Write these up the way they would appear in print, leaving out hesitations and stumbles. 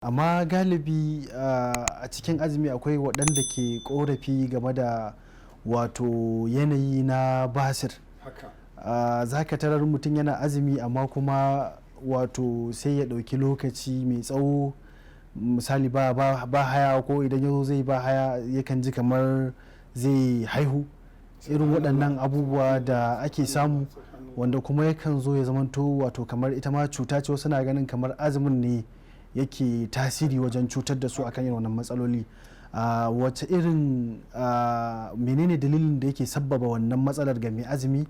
Amma galibi a cikin azumi akwai waɗanda ke ƙorafi game da wato yanayi na basir. Za ka tarar mutum yana azumi amma kuma wato sai ya ɗauki lokaci mai tsawo, misali ba haya, ko idan yazo zai ba haya yakan ji kamar zai haihu. Irin waɗannan abubuwa da ake samu, wanda kuma yakan zo ya zamanto wato kamar ita ma cuta ce. Wasu na ganin kamar azumin ne yake tasiri wajen cutar da su akan irin wannan matsaloli. Wace irin menene dalilin da yake sabbaba wannan matsalar ga mai azumi,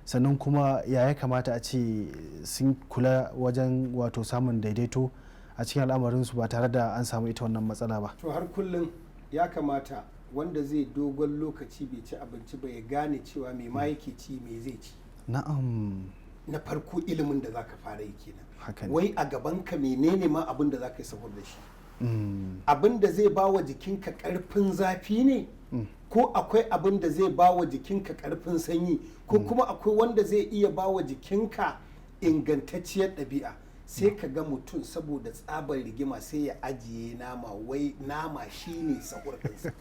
sannan kuma ya kamata a ce sun kula wajen wato samun daidaito a cikin al'amarinsu ba tare da an samu ita wannan matsala ba? To har kullum ya kamata wanda zai dogon lokaci bai ci abinci ba ya gane cewa me ma yake ci, me zai ci. Na'am. Na farko ilimin da zaka fara yi kenan. Wai a gaban ka menene ma abin da zaka yi saboda shi? Abin da zai bawa jikinka karfin zafi ne, ko akwai abin da zai bawa jikinka karfin sanyi, ko kuma akwai wanda zai iya bawa jikinka ingantacciyar ɗabi'a. Sai ka ga mutum saboda tsabar rigima sai ya ajiye nama, wai nama shine sahur ɗinsa.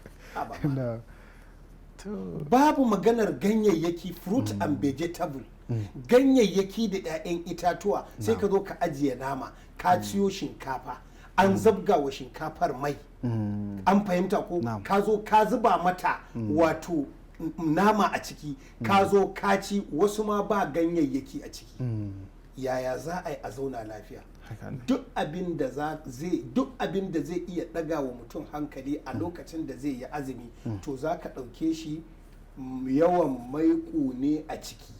Babu maganar ganyayyaki, fruit and vegetable, ganyayyaki da 'ya'yan itatuwa. Sai ka zo ka ajiye nama, ka ciyo shinkafa, an zabga wa shinkafar mai, an fahimta ko? Ka zo ka zuba mata wato nama a ciki, ka zo ka ci, wasu ma ba ganyayyaki a ciki. Yaya za a yi a zauna lafiya? Duk abin da zai iya ɗaga wa mutum hankali a lokacin da zai yi azumi, to za ka ɗauke shi yawan maiko ne a ciki.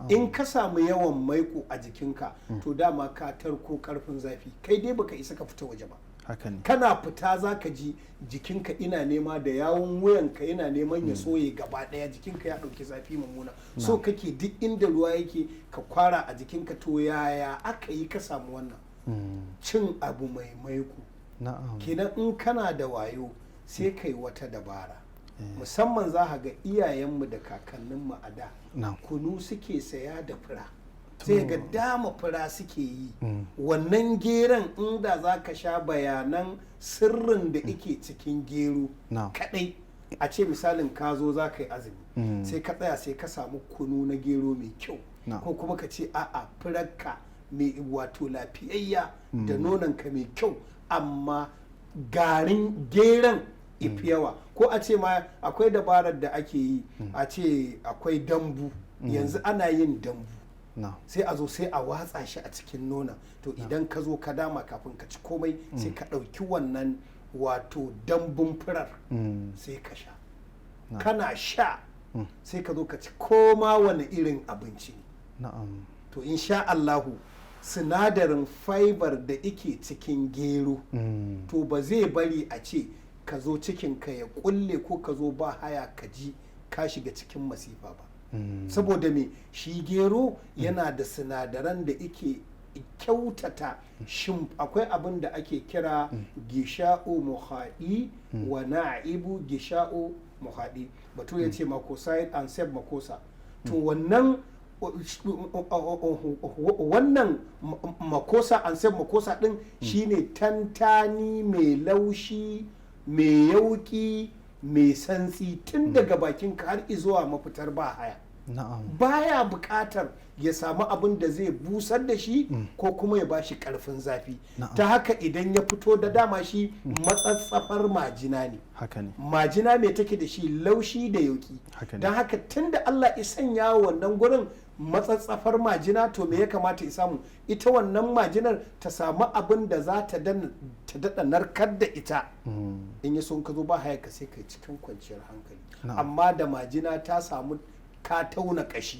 In ka samu yawan maiko a jikinka, to dama ka tarko karfin zafi, kai dai baka isa ka fita waje ba. Kana fita za ka ji jikinka ina nema da yawon wuyanka yana neman ya soye gaba daya, jikinka ya dauki zafi mummuna. So kake duk inda ruwa yake ka kwara a jikinka. To yaya aka yi ka samu wannan? Cin abu mai maiko. Kenan in kana da wayo sai kai wata dabara. Musamman za ka ga iyayenmu da kakanninmu a da kunu suke saya da fura, sai ga dama fura suke yi. Wannan geron inda za ka sha bayanan sirrin da ike cikin gero kadai, a ce misalin ka zo za ka yi azumi, sai ka tsaya sai ka samu kunu na gero mai kyau, ko kuma ka ce a'a furarka mai wato lafiyayya da nonanka mai kyau, amma garin geron ifi yawa. Ko a ce ma akwai dabarar da ake yi, a ce akwai dambu, yanzu ana yin dambu, sai a zo sai a watsa shi a cikin nona. To idan ka zo ka dama kafin ka ci komai, sai ka ɗauki wannan wato dambun furar sai ka sha. Kana sha sai ka zo ka ci koma wani irin abinci. To insha Allahu sinadarin fiber da ike cikin gero, to ba zai bari a ce ka zo cikinka ya kulle ko ka zo ba haya ka ji ka shiga cikin masifa ba. Saboda me, shi gero yana da sinadaran da ike kyautata akwai abin da ake kira gisha'u muhaɗi wa na'ibu gisha'u muhaɗi, batu ya ce makosa and save makosa. To wannan makosa an save makosa din shine tantani mai laushi, mai yauki, mai santsi tun daga bakinka har izuwa mafitar ba haya. Baya bukatar ya samu abin da zai busar da shi ko kuma ya bashi karfin zafi. Ta haka idan ya fito da dama shi matsatsafar majina ne. Majina mai take da shi laushi da yauki. Don haka tun da Allah ya sanya wannan gurin matsatsafar majina, to me ya kamata ya samu? Ita wannan majinar ta samu abin da za ta daɗa narkar da ita. In ya son ka zo ba haya ka sai kai cikin kwanciyar hankali. Amma da majina ta samu, ka tauna kashi,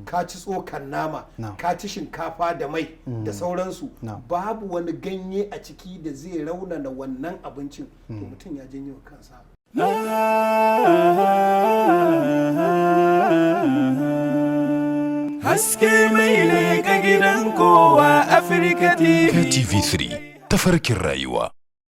ka ci tsokan nama, ka ci shinkafa da mai da sauransu, babu wani ganye a ciki da zai raunana wannan abincin, to mutum ya janyo kansa. Haske mai leƙa gidan kowa Afirka TV. TV3 tafarkin rayuwa.